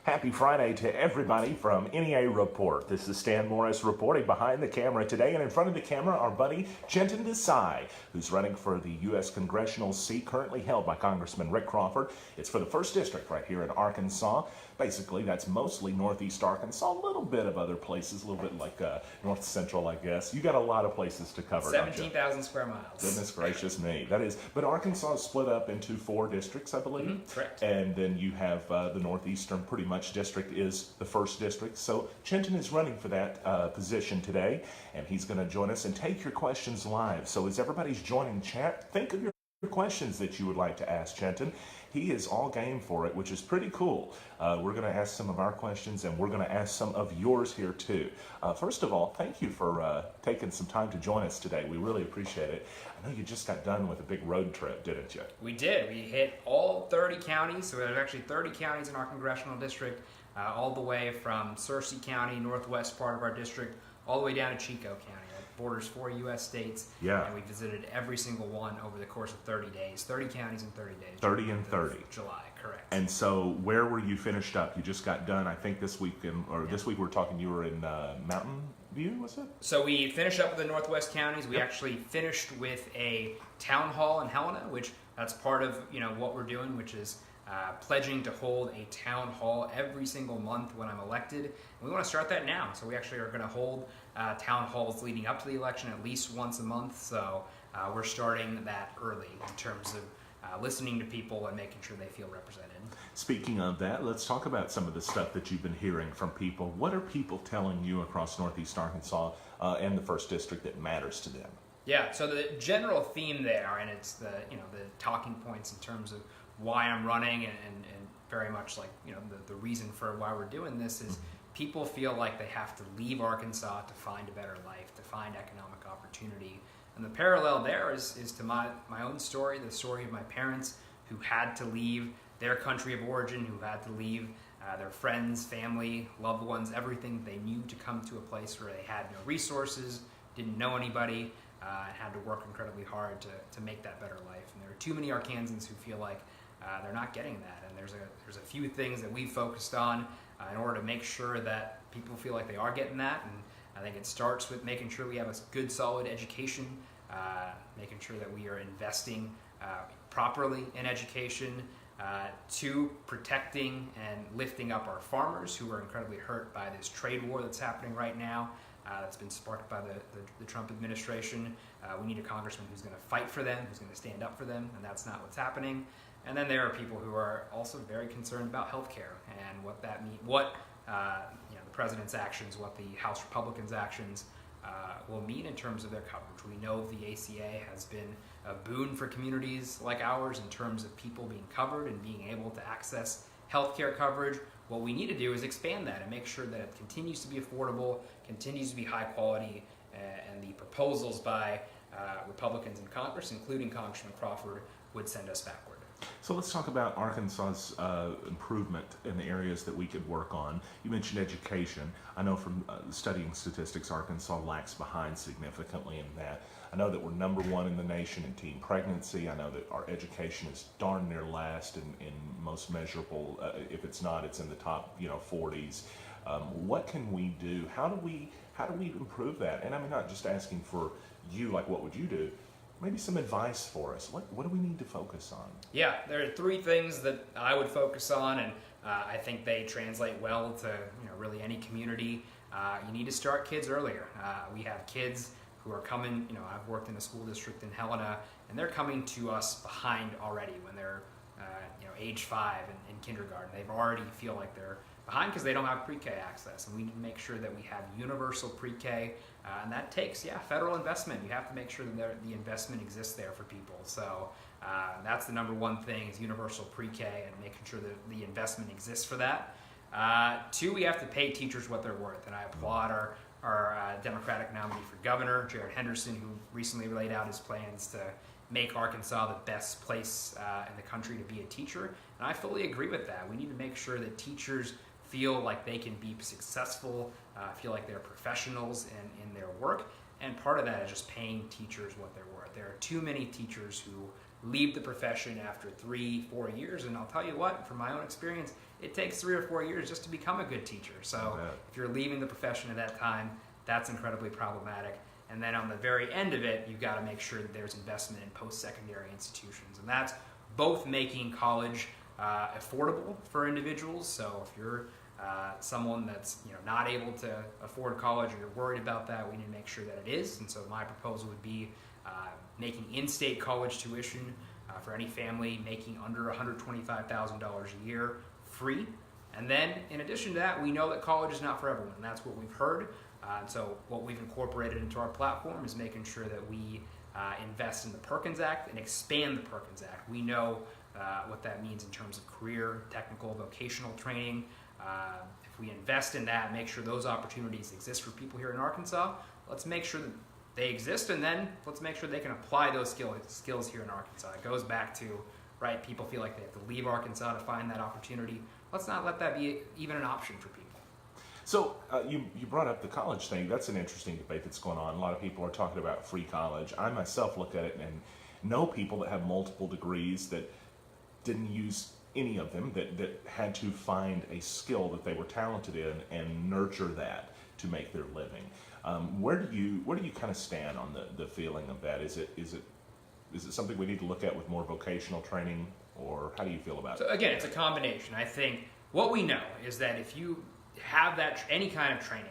Happy Friday to everybody from NEA Report. This is Stan Morris reporting behind the camera today, and in front of the camera, our buddy Chintan Desai, who's running for the U.S. Congressional seat currently held by Congressman Rick Crawford. It's for the 1st District right here in Arkansas. Basically, that's mostly northeast Arkansas, a little bit of other places, a little bit like north central, I guess. You got a lot of places to cover. 17,000 square miles. Goodness gracious me. That is, but Arkansas is split up into 4 districts, I believe. Correct. And then you have the northeastern pretty much district is the 1st District. So Chintan is running for that position today, and he's going to join us and take your questions live. So as everybody's joining chat, think of your questions that you would like to ask Chintan. He is all game for it, which is pretty cool. We're going to ask some of our questions, and we're going to ask some of yours here too. First of all, thank you for taking some time to join us today. We really appreciate it. I know you just got done with a big road trip, didn't you? We did. We hit all 30 counties. So there's actually 30 counties in our congressional district, all the way from Searcy County, northwest part of our district, all the way down to Chico County. Borders 4 U.S. states, and we visited every single one over the course of 30 days. 30 counties in 30 days. 30 and 30. July, correct. And so where were you finished up? You just got done, I think this week, this week we're talking, you were in Mountain View, was it? So we finished up with the northwest counties. We actually finished with a town hall in Helena, which that's part of what we're doing, which is pledging to hold a town hall every single month when I'm elected. And we want to start that now. So we actually are going to hold town halls leading up to the election at least once a month. So we're starting that early in terms of listening to people and making sure they feel represented. Speaking of that, let's talk about some of the stuff that you've been hearing from people. What are people telling you across northeast Arkansas and the 1st District that matters to them? Yeah, so the general theme there, and it's the talking points in terms of why I'm running, and very much like the reason for why we're doing this is people feel like they have to leave Arkansas to find a better life, to find economic opportunity. And the parallel there is to my own story, the story of my parents who had to leave their country of origin, who had to leave their friends, family, loved ones, everything they knew, to come to a place where they had no resources, didn't know anybody, and had to work incredibly hard to make that better life. And there are too many Arkansans who feel like they're not getting that. And there's a few things that we've focused on in order to make sure that people feel like they are getting that. And I think it starts with making sure we have a good, solid education, making sure that we are investing properly in education, 2, protecting and lifting up our farmers who are incredibly hurt by this trade war that's happening right now. That's been sparked by the Trump administration. We need a congressman who's going to fight for them, who's going to stand up for them, and that's not what's happening. And then there are people who are also very concerned about health care and what that means, what the president's actions, what the House Republicans' actions will mean in terms of their coverage. We know the ACA has been a boon for communities like ours in terms of people being covered and being able to access health care coverage. What we need to do is expand that and make sure that it continues to be affordable, continues to be high quality, and the proposals by Republicans in Congress, including Congressman Crawford, would send us backward. So let's talk about Arkansas's improvement in the areas that we could work on. You mentioned education. I know from studying statistics, Arkansas lags behind significantly in that. I know that we're number 1 in the nation in teen pregnancy. I know that our education is darn near last in most measurable. If it's not, it's in the top 40s. What can we do? How do we improve that? And I'm not just asking for you, like what would you do? Maybe some advice for us. What do we need to focus on? Yeah, there are 3 things that I would focus on, and I think they translate well to really any community. You need to start kids earlier. We have kids who are coming. I've worked in a school district in Helena, and they're coming to us behind already when they're age 5 in kindergarten. They've already feel like they're behind because they don't have pre-K access, and we need to make sure that we have universal pre-K, and that takes federal investment. You have to make sure that the investment exists there for people. So that's the number 1 thing, is universal pre-K and making sure that the investment exists for that. 2, we have to pay teachers what they're worth, and I applaud our Democratic nominee for governor, Jared Henderson, who recently laid out his plans to make Arkansas the best place in the country to be a teacher, and I fully agree with that. We need to make sure that teachers feel like they can be successful, feel like they're professionals in their work, and part of that is just paying teachers what they're worth. There are too many teachers who leave the profession after 3-4 years. And I'll tell you what, from my own experience, it takes 3 or 4 years just to become a good teacher. So if you're leaving the profession at that time, that's incredibly problematic. And then on the very end of it, you've got to make sure that there's investment in post-secondary institutions. And that's both making college affordable for individuals. So if you're someone that's not able to afford college, or you're worried about that, we need to make sure that it is. And so my proposal would be making in-state college tuition for any family making under $125,000 a year free. And then in addition to that, we know that college is not for everyone, and that's what we've heard. So what we've incorporated into our platform is making sure that we invest in the Perkins Act and expand the Perkins Act. We know what that means in terms of career, technical, vocational training. If we invest in that, make sure those opportunities exist for people here in Arkansas, let's make sure that they exist, and then let's make sure they can apply those skills here in Arkansas. It goes back to, right, people feel like they have to leave Arkansas to find that opportunity. Let's not let that be even an option for people. So you brought up the college thing. That's an interesting debate that's going on. A lot of people are talking about free college. I myself look at it and know people that have multiple degrees that didn't use any of them, that had to find a skill that they were talented in and nurture that to make their living. Where do you kind of stand on the feeling of that? Is it something we need to look at with more vocational training, or how do you feel about it? So again, it's a combination. I think what we know is that if you have that any kind of training,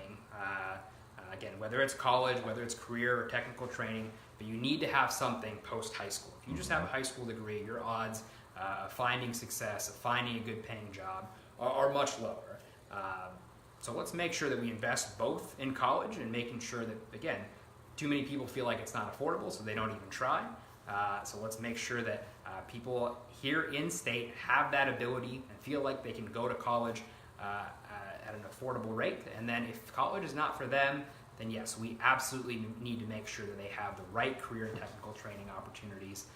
again, whether it's college, whether it's career or technical training, but you need to have something post high school. If you just have a high school degree, your odds of finding success, of finding a good paying job are much lower. So let's make sure that we invest both in college and making sure that, again, too many people feel like it's not affordable, so they don't even try. So let's make sure that people here in state have that ability and feel like they can go to college at an affordable rate. And then if college is not for them, then yes, we absolutely need to make sure that they have the right career and technical training opportunities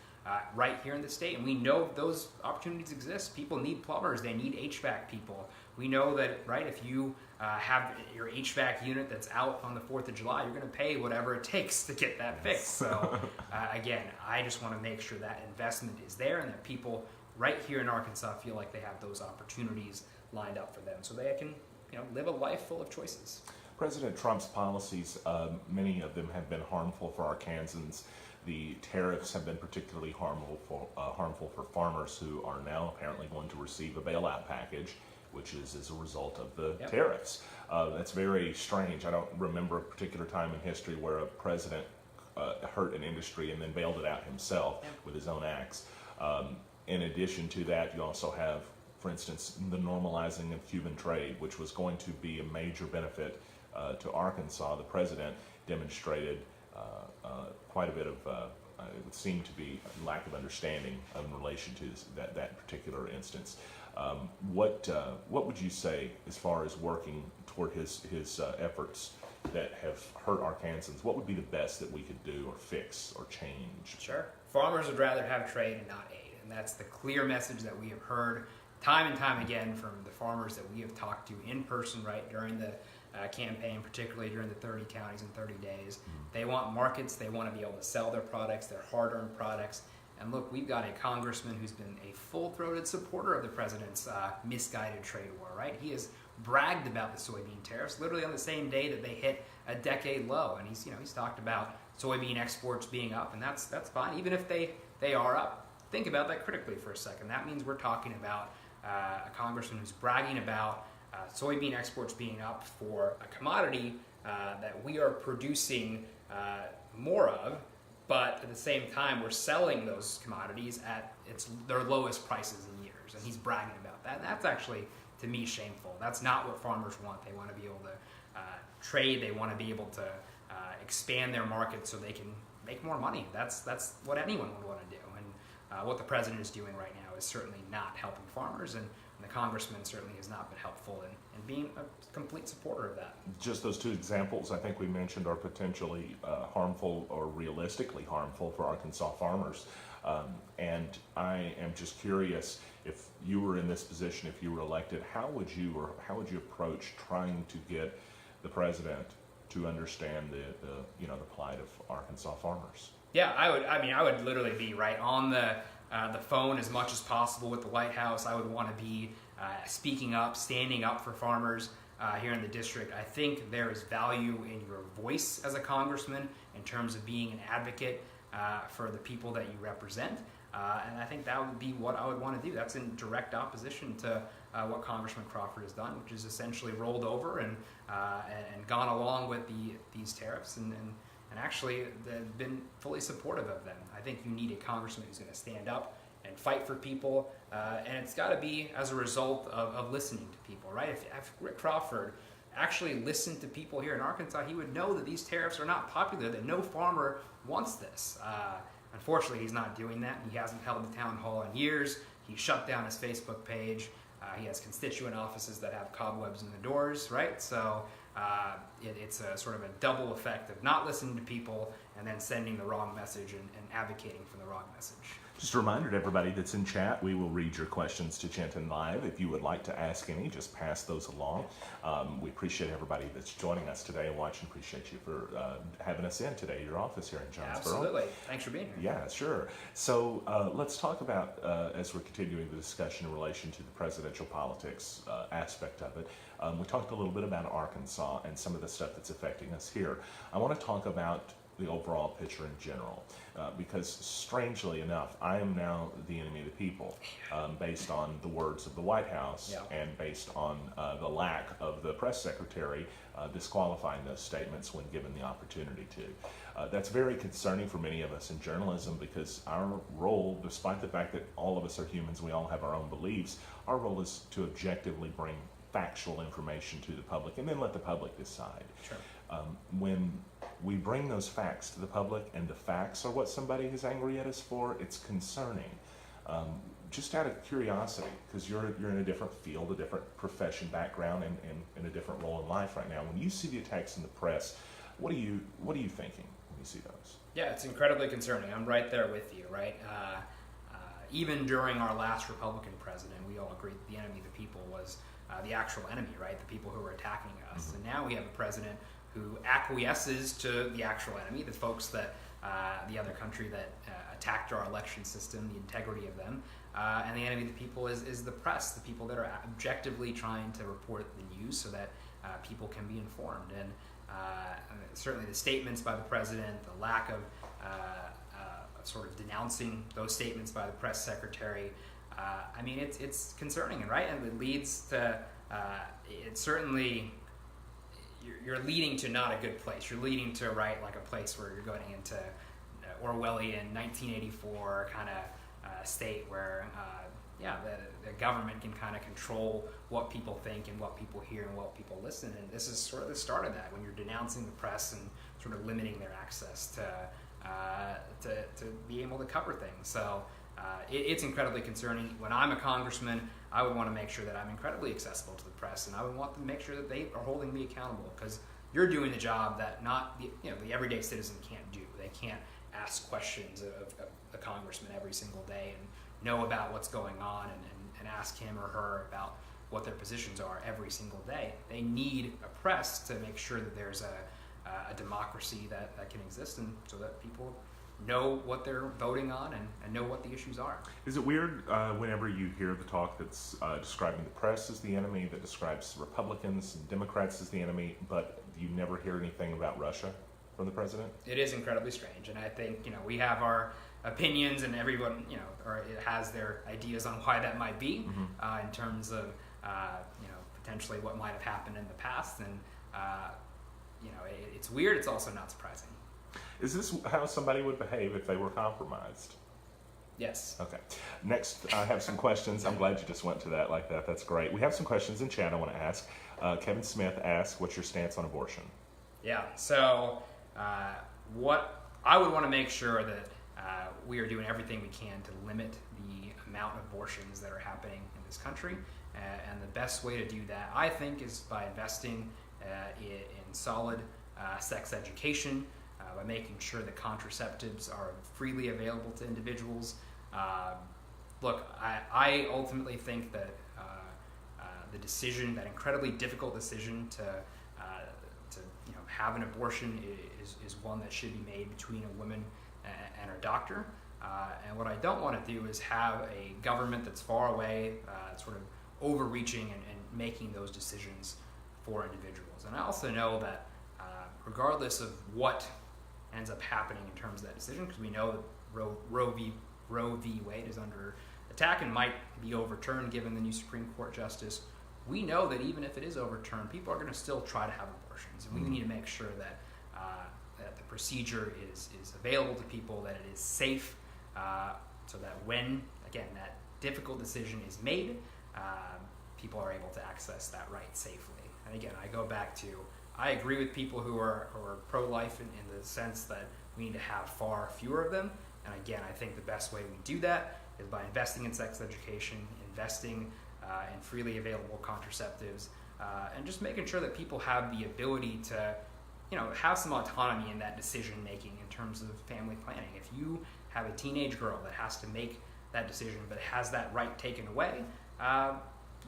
right here in the state. And we know those opportunities exist. People need plumbers, they need HVAC people. We know that, right, if you have your HVAC unit that's out on the 4th of July, you're going to pay whatever it takes to get that fixed. So again, I just want to make sure that investment is there and that people right here in Arkansas feel like they have those opportunities lined up for them so they can live a life full of choices. President Trump's policies, many of them have been harmful for Arkansans. The tariffs have been particularly harmful for farmers who are now apparently going to receive a bailout package, which is as a result of the tariffs. That's very strange. I don't remember a particular time in history where a president hurt an industry and then bailed it out himself with his own acts. In addition to that, you also have, for instance, the normalizing of Cuban trade, which was going to be a major benefit to Arkansas. The president demonstrated quite a bit of, it would seem to be a lack of understanding in relation to that particular instance. What would you say as far as working toward his efforts that have hurt Arkansans? What would be the best that we could do or fix or change? Sure. Farmers would rather have trade and not aid, and that's the clear message that we have heard time and time again from the farmers that we have talked to in person, right, during the campaign, particularly during the 30 counties in 30 days. They want markets. They want to be able to sell their products, their hard-earned products. And look, we've got a congressman who's been a full-throated supporter of the president's misguided trade war, right? He has bragged about the soybean tariffs literally on the same day that they hit a decade low. And he's talked about soybean exports being up, and that's fine. Even if they are up, think about that critically for a second. That means we're talking about a congressman who's bragging about soybean exports being up for a commodity that we are producing more of, but at the same time we're selling those commodities at their lowest prices in years, and he's bragging about that. And that's actually, to me, shameful. That's not what farmers want. They want to be able to trade. They want to be able to expand their market so they can make more money. That's what anyone would want to do. And what the president is doing right now is certainly not helping farmers, and the congressman certainly has not been helpful in being a complete supporter of that. Just those two examples I think we mentioned are potentially harmful or realistically harmful for Arkansas farmers. And I am just curious, if you were in this position, if you were elected, how would you approach trying to get the president to understand the plight of Arkansas farmers? Yeah, I would literally be right on the phone as much as possible with the White House. I would want to be speaking up, standing up for farmers here in the district. I think there is value in your voice as a congressman in terms of being an advocate for the people that you represent. And I think that would be what I would want to do. That's in direct opposition to what Congressman Crawford has done, which is essentially rolled over and gone along with these tariffs and actually been fully supportive of them. I think you need a congressman who's going to stand up and fight for people, and it's got to be as a result of listening to people, right? If Rick Crawford actually listened to people here in Arkansas, he would know that these tariffs are not popular, that no farmer wants this. Unfortunately, he's not doing that. He hasn't held a town hall in years. He shut down his Facebook page. He has constituent offices that have cobwebs in the doors, right? So it's a sort of a double effect of not listening to people and then sending the wrong message and advocating for the wrong message. Just a reminder to everybody that's in chat, we will read your questions to Chintan live. If you would like to ask any, just pass those along. We appreciate everybody that's joining us today and watching. Appreciate you for having us in today, your office here in Jonesboro. Absolutely. Thanks for being here. Yeah, sure. So let's talk about, as we're continuing the discussion in relation to the presidential politics aspect of it, we talked a little bit about Arkansas and some of the stuff that's affecting us here. I want to talk about the overall picture in general, because strangely enough, I am now the enemy of the people, based on the words of the White House and based on the lack of the press secretary disqualifying those statements when given the opportunity to. That's very concerning for many of us in journalism, because our role, despite the fact that all of us are humans, we all have our own beliefs, our role is to objectively bring factual information to the public and then let the public decide. Sure. When we bring those facts to the public and the facts are what somebody is angry at us for, it's concerning. Just out of curiosity, because you're in a different field, a different profession background, and in a different role in life right now. When you see the attacks in the press, what are you thinking when you see those? Yeah, it's incredibly concerning. I'm right there with you, right? Even during our last Republican president, we all agreed that the enemy of the people was the actual enemy, right? The people who were attacking us. Mm-hmm. And now we have a president who acquiesces to the actual enemy, the folks that, the other country that attacked our election system, the integrity of them. And the enemy of the people is the press, the people that are objectively trying to report the news so that people can be informed. And certainly the statements by the president, the lack of sort of denouncing those statements by the press secretary, I mean, it's concerning, right? And it leads to, it certainly, you're leading to not a good place. You're leading to, right, like a place where you're going into Orwellian 1984 kind of state where, the government can kind of control what people think and what people hear and what people listen. And this is sort of the start of that, when you're denouncing the press and sort of limiting their access to be able to cover things. So it's incredibly concerning. When I'm a congressman, I would want to make sure that I'm incredibly accessible to the press, and I would want to make sure that they are holding me accountable, because you're doing the job that not the everyday citizen can't do. They can't ask questions of a congressman every single day and know about what's going on and ask him or her about what their positions are every single day. They need a press to make sure that there's a democracy that can exist, and so that people know what they're voting on and know what the issues are. Is it weird whenever you hear the talk that's describing the press as the enemy, that describes Republicans and Democrats as the enemy, but you never hear anything about Russia from the president? It is incredibly strange, and I think we have our opinions, and everyone or it has their ideas on why that might be, in terms of potentially what might have happened in the past, and it's weird. It's also not surprising. Is this how somebody would behave if they were compromised? Yes. Okay. Next, I have some questions. I'm glad you just went to that like that. That's great. We have some questions in chat I want to ask. Kevin Smith asks, what's your stance on abortion? Yeah. So what I would want to make sure that we are doing everything we can to limit the amount of abortions that are happening in this country. And the best way to do that, I think, is by investing in solid sex education, by making sure that contraceptives are freely available to individuals. Look, I ultimately think that the decision, that incredibly difficult decision to have an abortion, is one that should be made between a woman and our doctor. And what I don't want to do is have a government that's far away, sort of overreaching and making those decisions for individuals. And I also know that regardless of what ends up happening in terms of that decision, because we know that Roe v. Wade is under attack and might be overturned given the new Supreme Court justice, we know that even if it is overturned, people are going to still try to have abortions. And we need to make sure that that the procedure is available to people, that it is safe, so that when, again, that difficult decision is made, people are able to access that right safely. And again, I go back to, I agree with people who are pro-life in the sense that we need to have far fewer of them. And again, I think the best way we do that is by investing in sex education, investing in freely available contraceptives, and just making sure that people have the ability to, have some autonomy in that decision making in terms of family planning. If you have a teenage girl that has to make that decision but has that right taken away,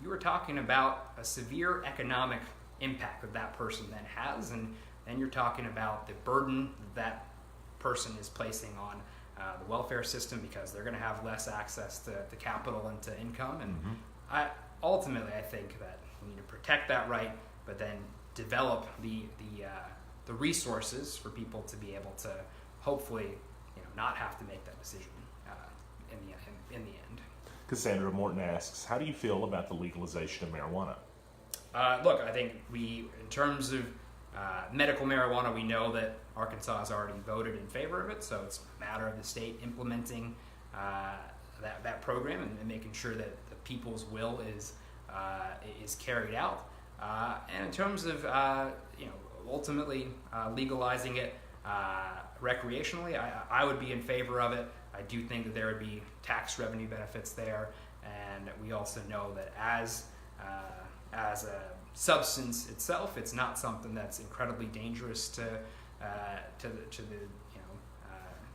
you are talking about a severe economic impact that person then has, and then you're talking about the burden that person is placing on the welfare system, because they're going to have less access to capital and to income. And ultimately, I think that we need to protect that right, but then develop the resources for people to be able to hopefully not have to make that decision in the end. Cassandra Morton asks, how do you feel about the legalization of marijuana? Look, I think in terms of medical marijuana, we know that Arkansas has already voted in favor of it, so it's a matter of the state implementing that program and making sure that the people's will is carried out. And in terms of ultimately legalizing it recreationally, I would be in favor of it. I do think that there would be tax revenue benefits there, and we also know that as a substance itself, it's not something that's incredibly dangerous to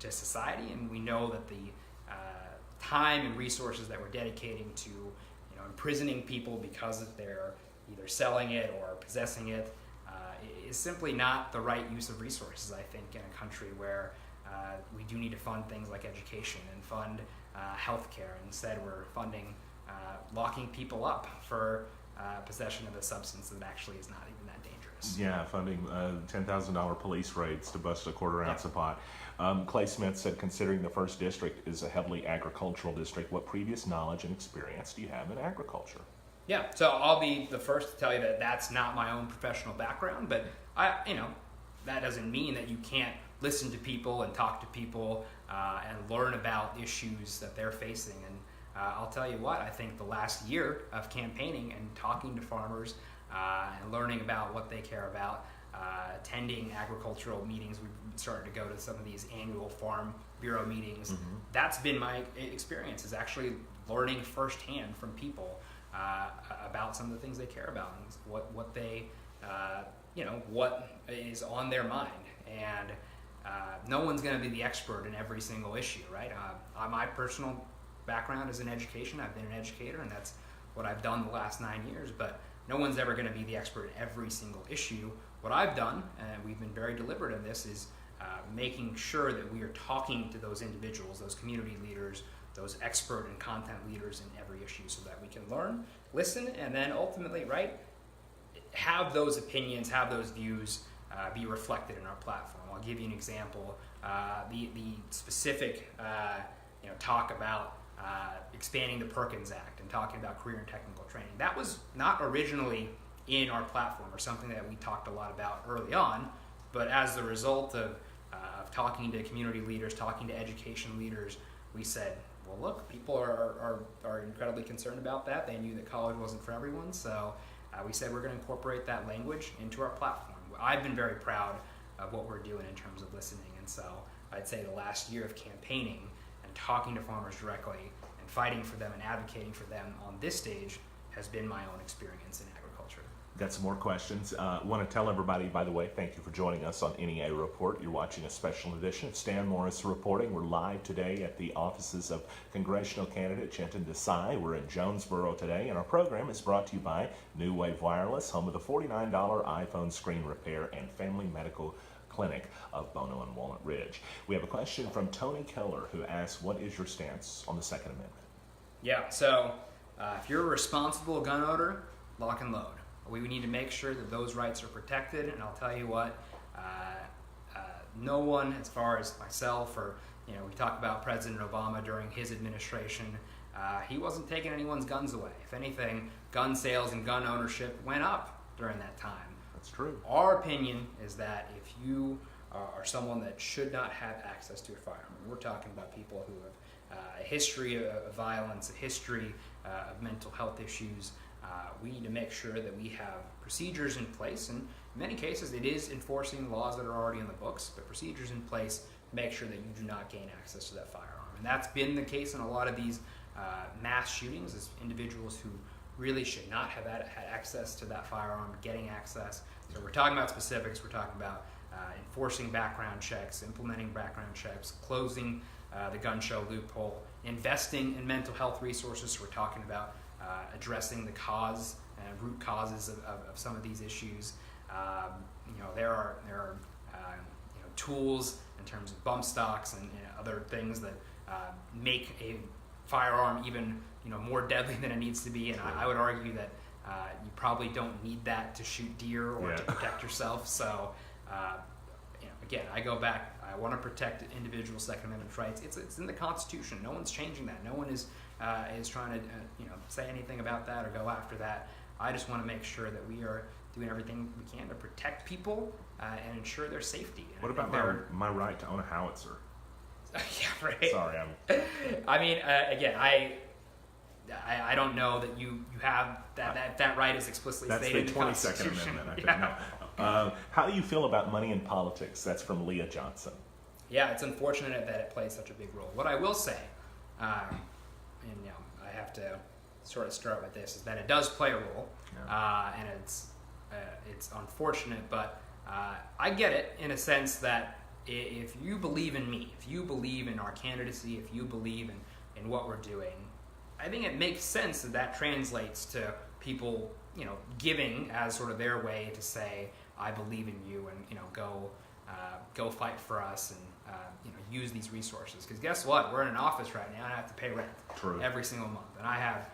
society, and we know that the time and resources that we're dedicating to imprisoning people because they're either selling it or possessing it is simply not the right use of resources, I think, in a country where we do need to fund things like education and fund healthcare. Instead, we're funding locking people up for possession of a substance that actually is not even that dangerous. Yeah, funding $10,000 police raids to bust a quarter ounce of pot. Clay Smith said, considering the 1st District is a heavily agricultural district, what previous knowledge and experience do you have in agriculture? Yeah, so I'll be the first to tell you that that's not my own professional background, but that doesn't mean that you can't listen to people and talk to people and learn about issues that they're facing. And I'll tell you what, I think the last year of campaigning and talking to farmers and learning about what they care about, attending agricultural meetings, we've started to go to some of these annual Farm Bureau meetings. That's been my experience, is actually learning firsthand from people about some of the things they care about and what they, what is on their mind. And no one's going to be the expert in every single issue, right? My personal background is in education. I've been an educator, and that's what I've done the last 9 years, but no one's ever going to be the expert in every single issue. What I've done, and we've been very deliberate in this, is making sure that we are talking to those individuals, those community leaders, those expert and content leaders in every issue, so that we can learn, listen, and then ultimately, right, have those opinions, have those views be reflected in our platform. I'll give you an example. The specific talk about expanding the Perkins Act and talking about career and technical training. That was not originally in our platform or something that we talked a lot about early on, but as the result of talking to community leaders, talking to education leaders, we said, well, look, people are incredibly concerned about that. They knew that college wasn't for everyone, so we said we're going to incorporate that language into our platform. I've been very proud of what we're doing in terms of listening, and so I'd say the last year of campaigning and talking to farmers directly and fighting for them and advocating for them on this stage has been my own experience in agriculture. Got some more questions. Want to tell everybody, by the way, thank you for joining us on NEA Report. You're watching a special edition of Stan Morris Reporting. We're live today at the offices of Congressional candidate Chintan Desai. We're in Jonesboro today, and our program is brought to you by New Wave Wireless, home of the $49 iPhone screen repair and family medical clinic of Bono and Walnut Ridge. We have a question from Tony Keller, who asks, what is your stance on the Second Amendment? Yeah, so if you're a responsible gun owner, lock and load. We need to make sure that those rights are protected, and I'll tell you what, no one, as far as myself or, we talk about President Obama during his administration, he wasn't taking anyone's guns away. If anything, gun sales and gun ownership went up during that time. That's true. Our opinion is that if you are someone that should not have access to a firearm, and we're talking about people who have a history of violence, a history of mental health issues, we need to make sure that we have procedures in place, and in many cases it is enforcing laws that are already in the books, but procedures in place to make sure that you do not gain access to that firearm. And that's been the case in a lot of these mass shootings, is individuals who really should not have had access to that firearm getting access. So we're talking about specifics. We're talking about enforcing background checks, implementing background checks, closing the gun show loophole, investing in mental health resources. So we're talking about addressing the cause and root causes of some of these issues. There are tools in terms of bump stocks and other things that make a firearm even more deadly than it needs to be. And I would argue that you probably don't need that to shoot deer or to protect yourself. So again, I go back. I want to protect individual Second Amendment rights. It's in the Constitution. No one's changing that. No one is trying to say anything about that or go after that. I just want to make sure that we are doing everything we can to protect people and ensure their safety. And what about my right to own a howitzer? Yeah, right. Sorry, I mean, again, I don't know that you have that right is explicitly stated in the Constitution. That's the 22nd Amendment, I think. No. How do you feel about money in politics? That's from Leah Johnson. Yeah, it's unfortunate that it plays such a big role. What I will say, and I have to sort of start with this, is that it does play a role, and it's unfortunate, but I get it in a sense that if you believe in me, if you believe in our candidacy, if you believe in what we're doing, I think it makes sense that translates to people, giving as sort of their way to say, I believe in you, and go fight for us, and use these resources. Because guess what? We're in an office right now, and I have to pay rent every single month, and I have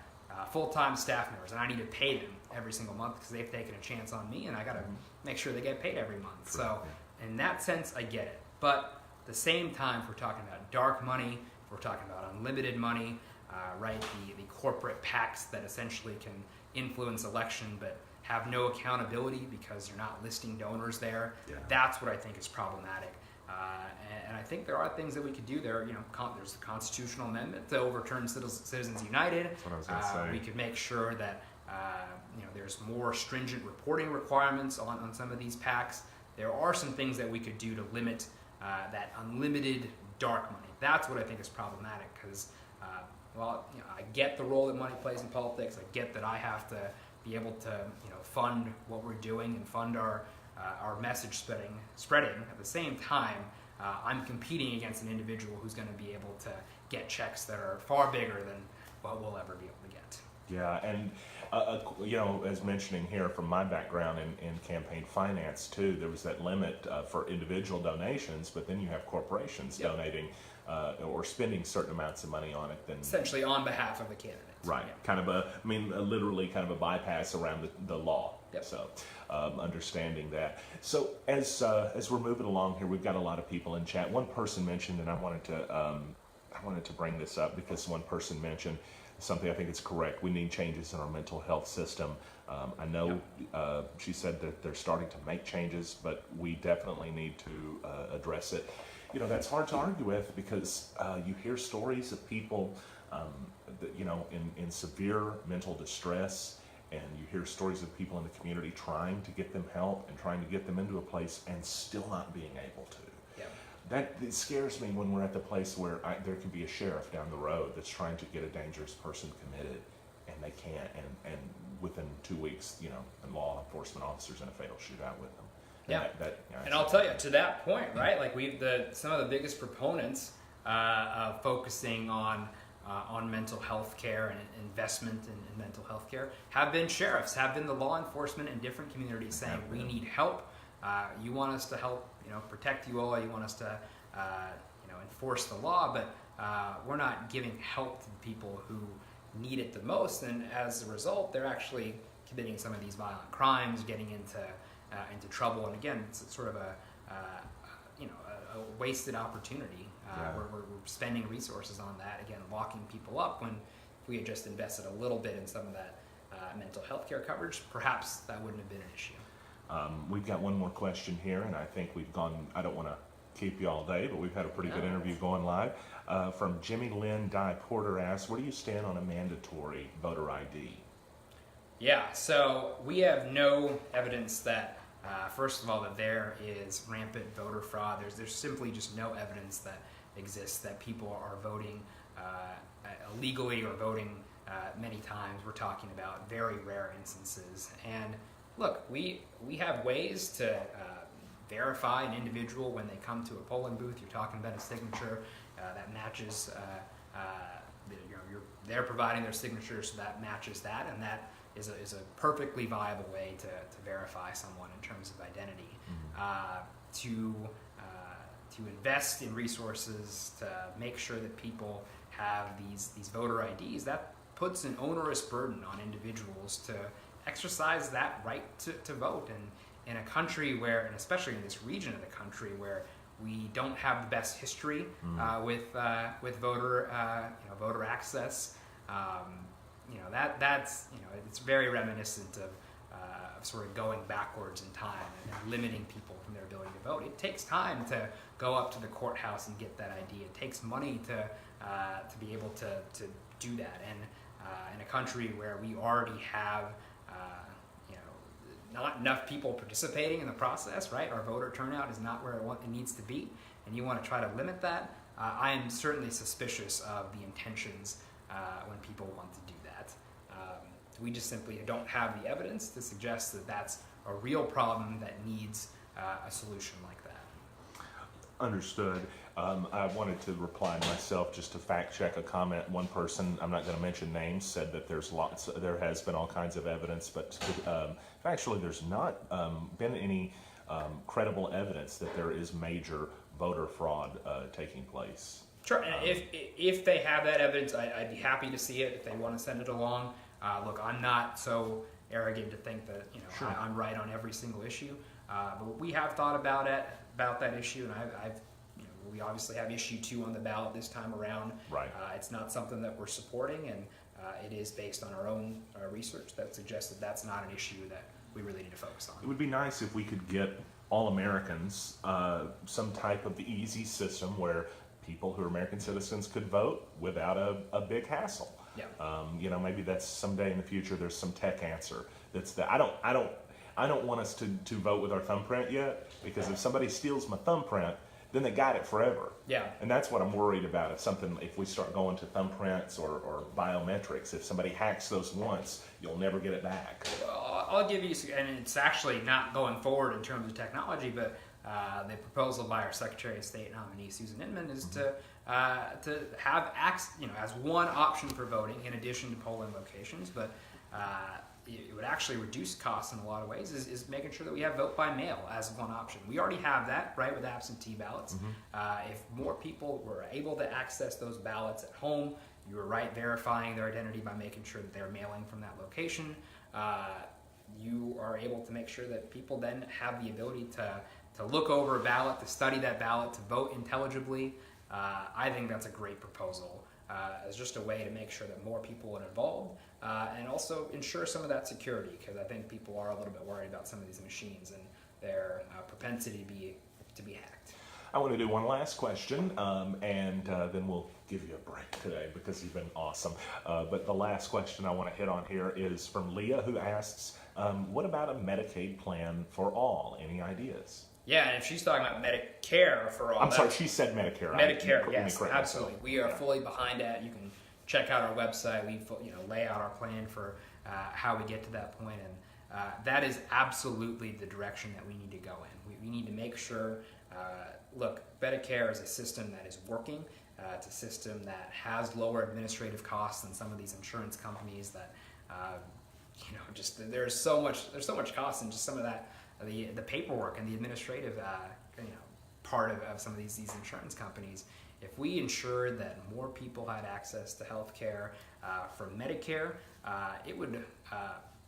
full-time staff members, and I need to pay them every single month because they've taken a chance on me, and I got to make sure they get paid every month. So, in that sense, I get it. But at the same time, if we're talking about dark money, if we're talking about unlimited money, the corporate PACs that essentially can influence election but have no accountability because you're not listing donors there, that's what I think is problematic. And I think there are things that we could do there. There's the constitutional amendment to overturn Citizens United. That's what I was going to say. We could make sure that there's more stringent reporting requirements on some of these PACs. There are some things that we could do to limit that unlimited dark money. That's what I think is problematic because, I get the role that money plays in politics. I get that I have to be able to, fund what we're doing and fund our message spreading. At the same time, I'm competing against an individual who's going to be able to get checks that are far bigger than what we'll ever be able to get. Yeah, and as mentioning here from my background in campaign finance too, there was that limit for individual donations, but then you have corporations donating or spending certain amounts of money on it. Then essentially on behalf of the candidate. Right, kind of literally kind of a bypass around the law. Yep. So understanding that. So as we're moving along here, we've got a lot of people in chat. One person mentioned, and I wanted to bring this up because one person mentioned something I think is correct. We need changes in our mental health system. I know she said that they're starting to make changes, but we definitely need to address it. That's hard to argue with because you hear stories of people in severe mental distress, and you hear stories of people in the community trying to get them help and trying to get them into a place and still not being able to. It scares me when we're at the place where there could be a sheriff down the road that's trying to get a dangerous person committed, and they can't, and within 2 weeks, law enforcement officers in a fatal shootout with them. And I'll tell you, to that point, right? Like some of the biggest proponents of focusing on mental health care and investment in mental health care have been sheriffs, have been the law enforcement in different communities saying we need help. you want us to help, protect you all. You want us to, enforce the law, but we're not giving help to the people who need it the most. And as a result, they're actually committing some of these violent crimes, getting into trouble. And again, it's sort of a wasted opportunity where we're spending resources on that. Again, locking people up when if we had just invested a little bit in some of that mental health care coverage, perhaps that wouldn't have been an issue. We've got one more question here, and I think we've gone, I don't want to keep you all day, but we've had a pretty good interview going live. From Jimmy Lynn Di Porter asks, where do you stand on a mandatory voter ID? Yeah, so we have no evidence that, first of all, that there is rampant voter fraud. There's simply just no evidence that exists that people are voting illegally or voting many times. We're talking about very rare instances. And look, we have ways to verify an individual when they come to a polling booth. You're talking about a signature that matches, they're providing their signature, so that matches that, and that is a perfectly viable way to verify someone in terms of identity. To invest in resources to make sure that people have these voter IDs, that puts an onerous burden on individuals to exercise that right to vote. And in a country where, and especially in this region of the country where we don't have the best history with voter access, that's it's very reminiscent of sort of going backwards in time and limiting people from their ability to vote. It takes time to go up to the courthouse and get that ID. It takes money to be able to do that. And in a country where we already have not enough people participating in the process, right? Our voter turnout is not where it needs to be, and you want to try to limit that. I am certainly suspicious of the intentions when people want to do that. We just simply don't have the evidence to suggest that that's a real problem that needs a solution like that. Understood. I wanted to reply myself just to fact check a comment. One person, I'm not going to mention names, said that there has been all kinds of evidence, but factually there's not been any credible evidence that there is major voter fraud taking place. Sure, and if they have that evidence, I'd be happy to see it if they want to send it along. Look, I'm not so arrogant to think that Sure. I'm right on every single issue, but we have thought about that issue, and we obviously have issue 2 on the ballot this time around. Right. It's not something that we're supporting, and it is based on our own research that suggests that that's not an issue that we really need to focus on. It would be nice if we could get all Americans some type of easy system where people who are American citizens could vote without a big hassle. Yeah. Maybe that's someday in the future. There's some tech answer that's that. I don't want us to vote with our thumbprint yet, because if somebody steals my thumbprint, then they got it forever. Yeah. And that's what I'm worried about. If we start going to thumbprints or biometrics, if somebody hacks those once, you'll never get it back. I'll give you, and it's actually not going forward in terms of technology, but the proposal by our Secretary of State nominee Susan Inman is to have as one option for voting in addition to polling locations, but it would actually reduce costs in a lot of ways, is making sure that we have vote by mail as one option. We already have that, right, with absentee ballots. Mm-hmm. If more people were able to access those ballots at home, you were right, verifying their identity by making sure that they're mailing from that location, you are able to make sure that people then have the ability to look over a ballot, to study that ballot, to vote intelligibly. I think that's a great proposal as just a way to make sure that more people are involved and also ensure some of that security, because I think people are a little bit worried about some of these machines and their propensity to be hacked. I want to do one last question, and then we'll give you a break today because you've been awesome. But the last question I want to hit on here is from Leah, who asks, what about a Medicaid plan for all? Any ideas? Yeah, and if she's talking about Medicare for all... I'm sorry, she said Medicare. Medicare, yes, absolutely. We are fully behind that. You can check out our website. We lay out our plan for how we get to that point, and that is absolutely the direction that we need to go in. We need to make sure, look, Medicare is a system that is working. It's a system that has lower administrative costs than some of these insurance companies that, there's so much cost in just some of that the paperwork and the administrative part of some of these insurance companies. If we ensured that more people had access to health care from Medicare, it would,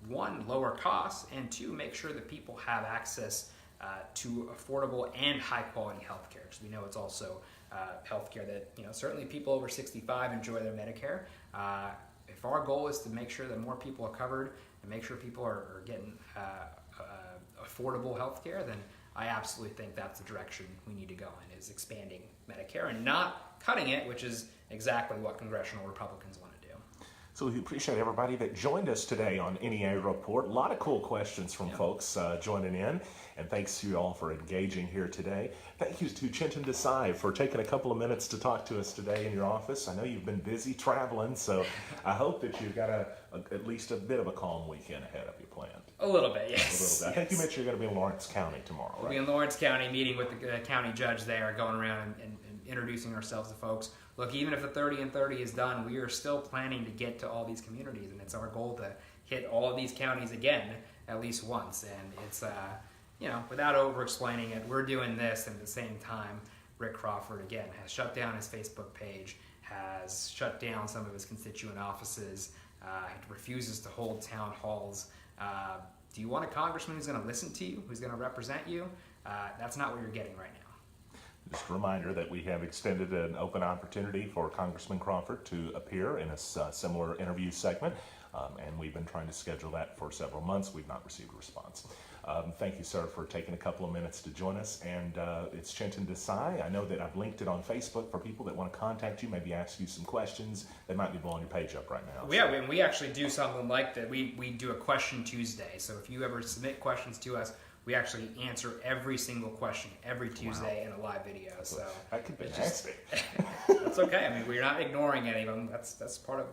one, lower costs, and two, make sure that people have access to affordable and high-quality health care. Because we know it's also health care that, certainly people over 65 enjoy their Medicare. If our goal is to make sure that more people are covered and make sure people are getting affordable health care, then I absolutely think that's the direction we need to go in, is expanding Medicare and not cutting it, which is exactly what Congressional Republicans want to do. So we appreciate everybody that joined us today on NEA Report. A lot of cool questions from folks joining in, and thanks to you all for engaging here today. Thank you to Chintan Desai for taking a couple of minutes to talk to us today in your office. I know you've been busy traveling, so I hope that you've got at least a bit of a calm weekend ahead of you planned. A little bit, yes. A little bit. I think you mentioned you're going to be in Lawrence County tomorrow, right? We'll be in Lawrence County meeting with the county judge there, going around and introducing ourselves to folks. Look, even if the 30 and 30 is done, we are still planning to get to all these communities, and it's our goal to hit all of these counties again at least once. And it's, without over-explaining it, we're doing this, and at the same time, Rick Crawford, again, has shut down his Facebook page, has shut down some of his constituent offices, refuses to hold town halls. Do you want a congressman who's going to listen to you, who's going to represent you? That's not what you're getting right now. Just a reminder that we have extended an open opportunity for Congressman Crawford to appear in a similar interview segment, and we've been trying to schedule that for several months. We've not received a response. Thank you, sir, for taking a couple of minutes to join us. And it's Chintan Desai. I know that I've linked it on Facebook for people that want to contact you, maybe ask you some questions. They might be blowing your page up right now. Yeah, we actually do something like that. We do a Question Tuesday. So if you ever submit questions to us, we actually answer every single question every Tuesday in a live video. So that could be nasty. That's okay. I mean, we're not ignoring any of them. That's part of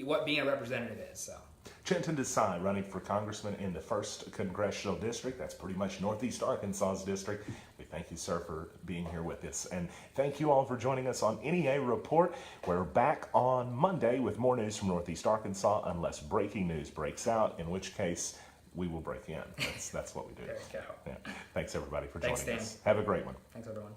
what being a representative is. So. Chintan Desai, running for congressman in the 1st Congressional District. That's pretty much Northeast Arkansas's district. We thank you, sir, for being here with us. And thank you all for joining us on NEA Report. We're back on Monday with more news from Northeast Arkansas, unless breaking news breaks out, in which case we will break in. That's what we do. There you go. Yeah. Thanks, everybody, for joining Thanks, Dan. us. Have a great one. Thanks, everyone.